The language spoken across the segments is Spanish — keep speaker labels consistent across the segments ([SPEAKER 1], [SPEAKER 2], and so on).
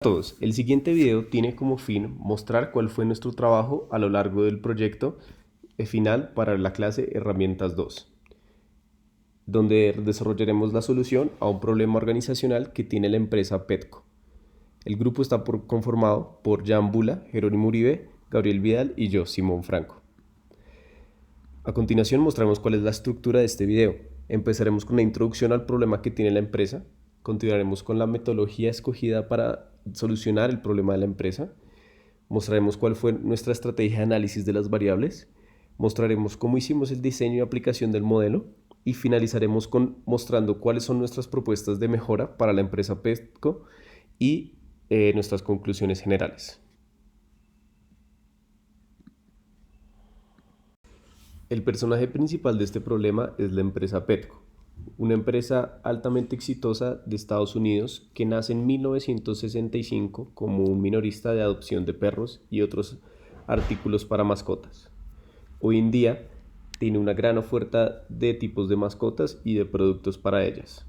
[SPEAKER 1] Todos, el siguiente video tiene como fin mostrar cuál fue nuestro trabajo a lo largo del proyecto final para la clase Herramientas 2, donde desarrollaremos la solución a un problema organizacional que tiene la empresa Petco. El grupo está conformado por Jan Bula, Jerónimo Uribe, Gabriel Vidal y yo, Simón Franco. A continuación mostraremos cuál es la estructura de este video. Empezaremos con la introducción al problema que tiene la empresa, continuaremos con la metodología escogida para solucionar el problema de la empresa, mostraremos cuál fue nuestra estrategia de análisis de las variables, mostraremos cómo hicimos el diseño y aplicación del modelo y finalizaremos mostrando cuáles son nuestras propuestas de mejora para la empresa Petco y nuestras conclusiones generales. El personaje principal de este problema es la empresa Petco, una empresa altamente exitosa de Estados Unidos que nace en 1965 como un minorista de adopción de perros y otros artículos para mascotas. Hoy en día tiene una gran oferta de tipos de mascotas y de productos para ellas.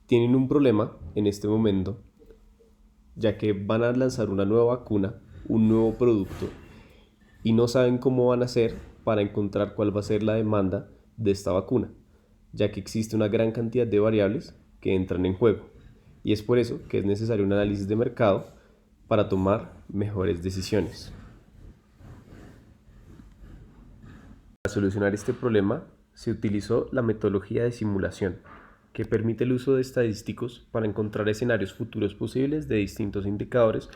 [SPEAKER 1] Tienen un problema en este momento, ya que van a lanzar una nueva vacuna, un nuevo producto, y no saben cómo van a hacer para encontrar cuál va a ser la demanda de esta vacuna, ya que existe una gran cantidad de variables que entran en juego, y es por eso que es necesario un análisis de mercado para tomar mejores decisiones. Para solucionar este problema, se utilizó la metodología de simulación, que permite el uso de estadísticos para encontrar escenarios futuros posibles de distintos indicadores,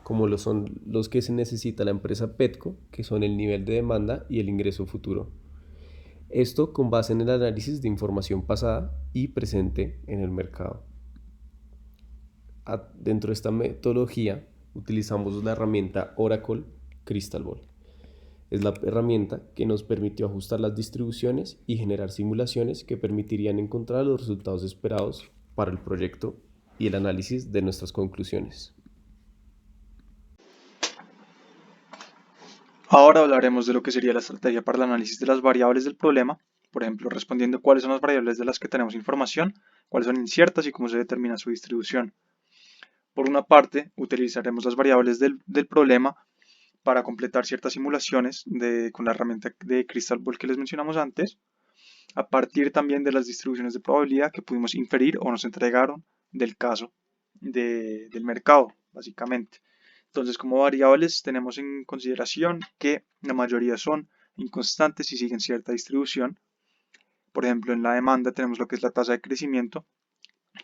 [SPEAKER 1] como lo son los que se necesita la empresa Petco, que son el nivel de demanda y el ingreso futuro. Esto con base en el análisis de información pasada y presente en el mercado. Dentro de esta metodología utilizamos la herramienta Oracle Crystal Ball. Es la herramienta que nos permitió ajustar las distribuciones y generar simulaciones que permitirían encontrar los resultados esperados para el proyecto y el análisis de nuestras conclusiones.
[SPEAKER 2] Ahora hablaremos de lo que sería la estrategia para el análisis de las variables del problema, por ejemplo, respondiendo cuáles son las variables de las que tenemos información, cuáles son inciertas y cómo se determina su distribución. Por una parte, utilizaremos las variables del problema para completar ciertas simulaciones con la herramienta de Crystal Ball que les mencionamos antes, a partir también de las distribuciones de probabilidad que pudimos inferir o nos entregaron del caso del mercado, básicamente. Entonces, como variables tenemos en consideración que la mayoría son inconstantes y siguen cierta distribución. Por ejemplo, en la demanda tenemos lo que es la tasa de crecimiento,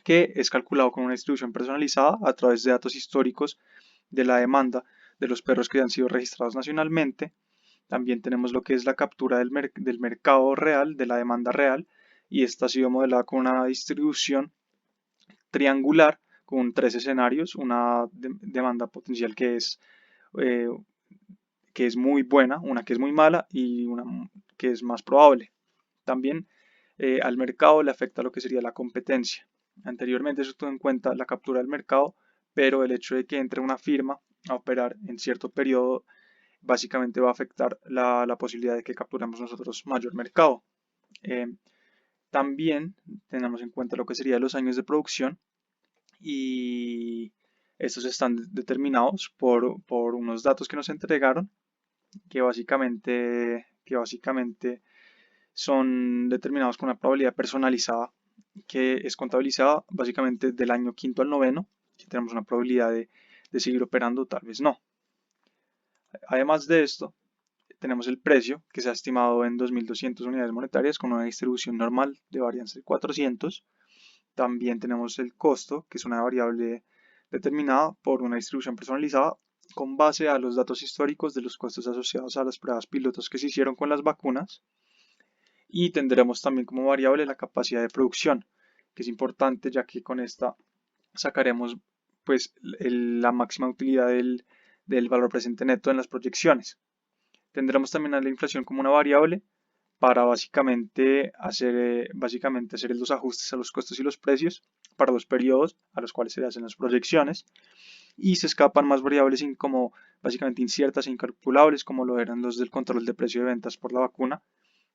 [SPEAKER 2] que es calculado con una distribución personalizada a través de datos históricos de la demanda de los perros que han sido registrados nacionalmente. También tenemos lo que es la captura del mercado real, de la demanda real, y esta ha sido modelada con una distribución triangular con tres escenarios, una demanda potencial eh, que es muy buena, una que es muy mala y una que es más probable. También al mercado le afecta lo que sería la competencia. Anteriormente se tuvo en cuenta la captura del mercado, pero el hecho de que entre una firma a operar en cierto periodo básicamente va a afectar la posibilidad de que capturemos nosotros mayor mercado. También tenemos en cuenta lo que sería los años de producción y estos están determinados por unos datos que nos entregaron que básicamente son determinados con una probabilidad personalizada que es contabilizada básicamente del año quinto al noveno, si tenemos una probabilidad de seguir operando, tal vez no. Además de esto, tenemos el precio, que se ha estimado en 2.200 unidades monetarias con una distribución normal de varianza de 400. También tenemos el costo, que es una variable determinada por una distribución personalizada con base a los datos históricos de los costos asociados a las pruebas pilotos que se hicieron con las vacunas. Y tendremos también como variable la capacidad de producción, que es importante ya que con esta sacaremos pues la máxima utilidad del valor presente neto en las proyecciones. Tendremos también a la inflación como una variable para básicamente hacer los ajustes a los costos y los precios para los periodos a los cuales se hacen las proyecciones. Y se escapan más variables como básicamente inciertas e incalculables, como lo eran los del control de precio de ventas por la vacuna,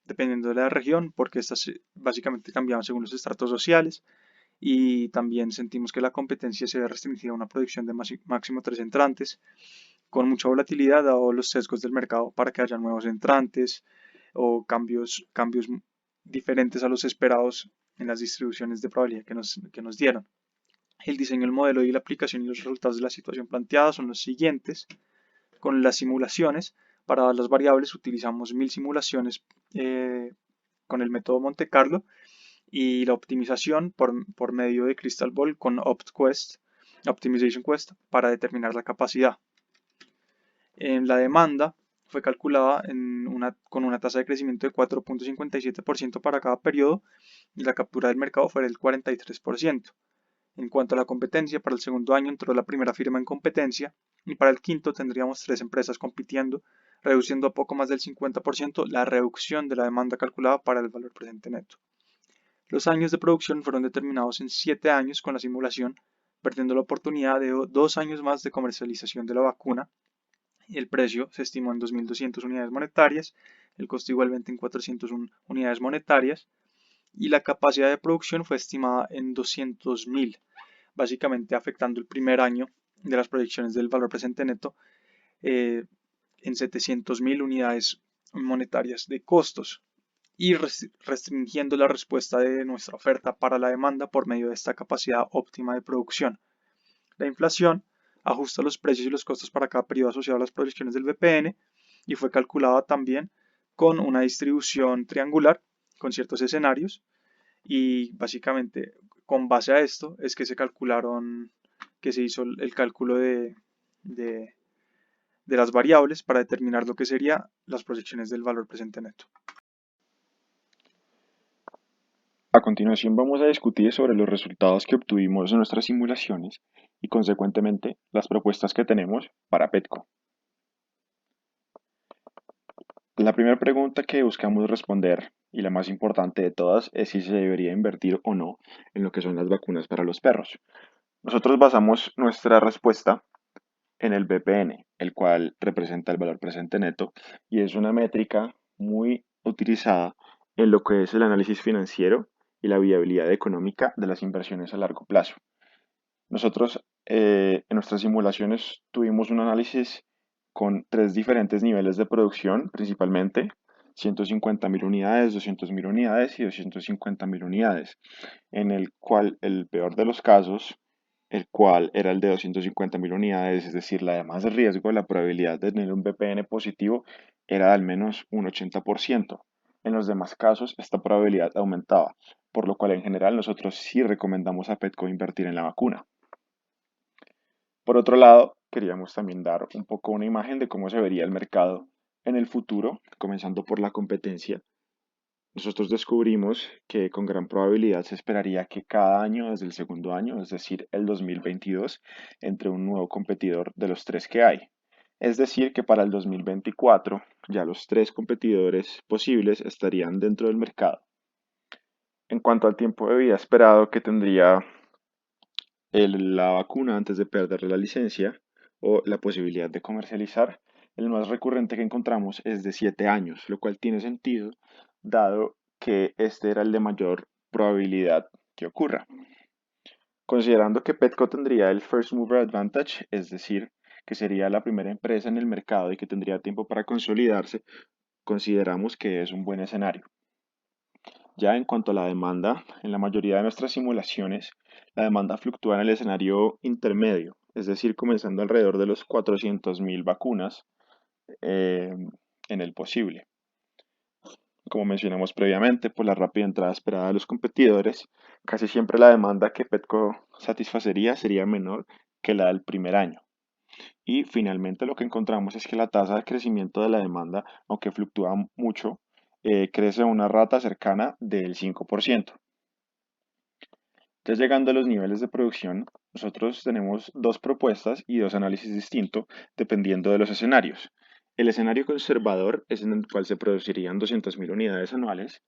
[SPEAKER 2] dependiendo de la región, porque estas básicamente cambiaban según los estratos sociales. y también sentimos que la competencia se ve restringida a una producción de máximo 3 entrantes, con mucha volatilidad dado los sesgos del mercado para que haya nuevos entrantes o cambios diferentes a los esperados en las distribuciones de probabilidad que nos dieron. El diseño del modelo y la aplicación y los resultados de la situación planteada son los siguientes. Con las simulaciones, para las variables utilizamos 1000 simulaciones con el método Monte Carlo y la optimización por medio de Crystal Ball con Optimization Quest para determinar la capacidad. En la demanda fue calculada con una tasa de crecimiento de 4.57% para cada periodo y la captura del mercado fue del 43%. En cuanto a la competencia, para el segundo año entró la primera firma en competencia y para el quinto tendríamos 3 empresas compitiendo, reduciendo a poco más del 50% la reducción de la demanda calculada para el valor presente neto. Los años de producción fueron determinados en 7 años con la simulación, perdiendo la oportunidad de 2 años más de comercialización de la vacuna. El precio se estimó en 2.200 unidades monetarias, el costo igualmente en 401 unidades monetarias y la capacidad de producción fue estimada en 200.000, básicamente afectando el primer año de las proyecciones del valor presente neto en 700.000 unidades monetarias de costos y restringiendo la respuesta de nuestra oferta para la demanda por medio de esta capacidad óptima de producción. La inflación ajusta los precios y los costos para cada periodo asociado a las proyecciones del VPN y fue calculada también con una distribución triangular con ciertos escenarios y básicamente con base a esto es que se hizo el cálculo de las variables para determinar lo que serían las proyecciones del valor presente neto.
[SPEAKER 3] A continuación vamos a discutir sobre los resultados que obtuvimos en nuestras simulaciones y consecuentemente las propuestas que tenemos para Petco. La primera pregunta que buscamos responder y la más importante de todas es si se debería invertir o no en lo que son las vacunas para los perros. Nosotros basamos nuestra respuesta en el BPN, el cual representa el valor presente neto y es una métrica muy utilizada en lo que es el análisis financiero y la viabilidad económica de las inversiones a largo plazo. Nosotros en nuestras simulaciones tuvimos un análisis con 3 diferentes niveles de producción, principalmente 150.000 unidades, 200.000 unidades y 250.000 unidades, en el cual el peor de los casos, el cual era el de 250.000 unidades, es decir, la de más riesgo, la probabilidad de tener un VPN positivo era de al menos un 80%. En los demás casos, esta probabilidad aumentaba, por lo cual en general nosotros sí recomendamos a Petco invertir en la vacuna. Por otro lado, queríamos también dar un poco una imagen de cómo se vería el mercado en el futuro, comenzando por la competencia. Nosotros descubrimos que con gran probabilidad se esperaría que cada año, desde el segundo año, es decir, el 2022, entre un nuevo competidor de los 3 que hay. Es decir, que para el 2024 ya los 3 competidores posibles estarían dentro del mercado. En cuanto al tiempo de vida esperado que tendría la vacuna antes de perder la licencia o la posibilidad de comercializar, el más recurrente que encontramos es de 7 años, lo cual tiene sentido dado que este era el de mayor probabilidad que ocurra. Considerando que Petco tendría el First Mover Advantage, es decir, que sería la primera empresa en el mercado y que tendría tiempo para consolidarse, consideramos que es un buen escenario. Ya en cuanto a la demanda, en la mayoría de nuestras simulaciones, la demanda fluctúa en el escenario intermedio, es decir, comenzando alrededor de los 400.000 vacunas eh, en el posible. Como mencionamos previamente, por la rápida entrada esperada de los competidores, casi siempre la demanda que Petco satisfacería sería menor que la del primer año. Y finalmente lo que encontramos es que la tasa de crecimiento de la demanda, aunque fluctúa mucho, crece a una rata cercana del 5%. Ya llegando a los niveles de producción, nosotros tenemos 2 propuestas y 2 análisis distintos dependiendo de los escenarios. El escenario conservador es en el cual se producirían 200.000 unidades anuales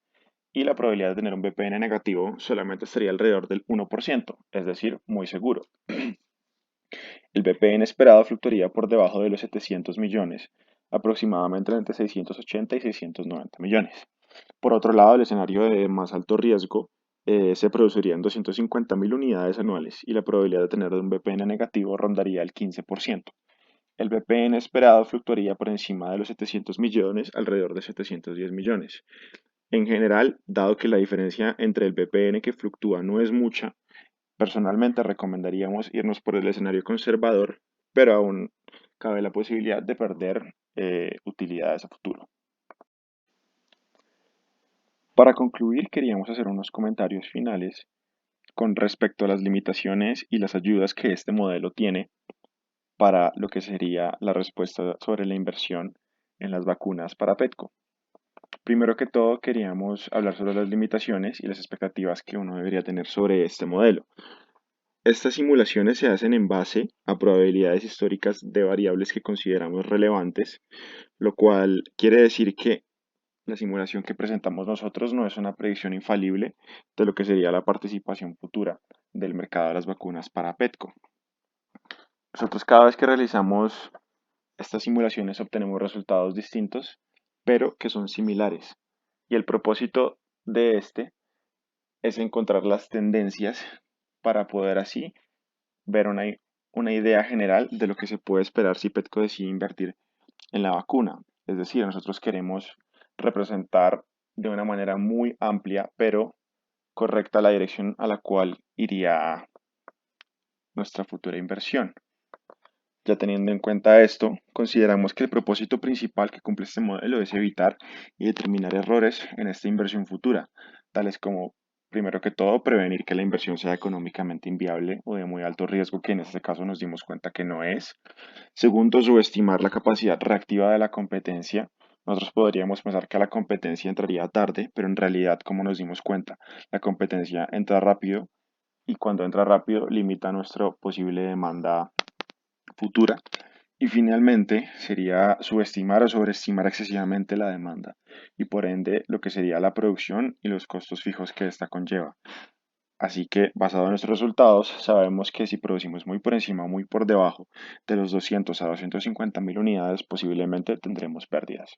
[SPEAKER 3] y la probabilidad de tener un VPN negativo solamente estaría alrededor del 1%, es decir, muy seguro. El VPN esperado fluctuaría por debajo de los 700 millones, aproximadamente entre 680 y 690 millones. Por otro lado, el escenario de más alto riesgo se producirían 250.000 unidades anuales y la probabilidad de tener un BPN negativo rondaría el 15%. El BPN esperado fluctuaría por encima de los 700 millones, alrededor de 710 millones. En general, dado que la diferencia entre el BPN que fluctúa no es mucha, personalmente recomendaríamos irnos por el escenario conservador, pero aún cabe la posibilidad de perder utilidades a futuro. Para concluir, queríamos hacer unos comentarios finales con respecto a las limitaciones y las ayudas que este modelo tiene para lo que sería la respuesta sobre la inversión en las vacunas para PETCO. Primero que todo, queríamos hablar sobre las limitaciones y las expectativas que uno debería tener sobre este modelo. Estas simulaciones se hacen en base a probabilidades históricas de variables que consideramos relevantes, lo cual quiere decir que la simulación que presentamos nosotros no es una predicción infalible de lo que sería la participación futura del mercado de las vacunas para PETCO. Nosotros cada vez que realizamos estas simulaciones obtenemos resultados distintos, pero que son similares. Y el propósito de este es encontrar las tendencias para poder así ver una idea general de lo que se puede esperar si Petco decide invertir en la vacuna. Es decir, nosotros queremos representar de una manera muy amplia, pero correcta, la dirección a la cual iría nuestra futura inversión. Ya teniendo en cuenta esto, consideramos que el propósito principal que cumple este modelo es evitar y determinar errores en esta inversión futura, tales como, primero que todo, prevenir que la inversión sea económicamente inviable o de muy alto riesgo, que en este caso nos dimos cuenta que no es. Segundo, subestimar la capacidad reactiva de la competencia. Nosotros podríamos pensar que la competencia entraría tarde, pero en realidad, como nos dimos cuenta, la competencia entra rápido y cuando entra rápido limita nuestra posible demanda futura. Y finalmente sería subestimar o sobreestimar excesivamente la demanda y por ende lo que sería la producción y los costos fijos que esta conlleva. Así que basado en nuestros resultados sabemos que si producimos muy por encima o muy por debajo de los 200 a 250.000 unidades posiblemente tendremos pérdidas.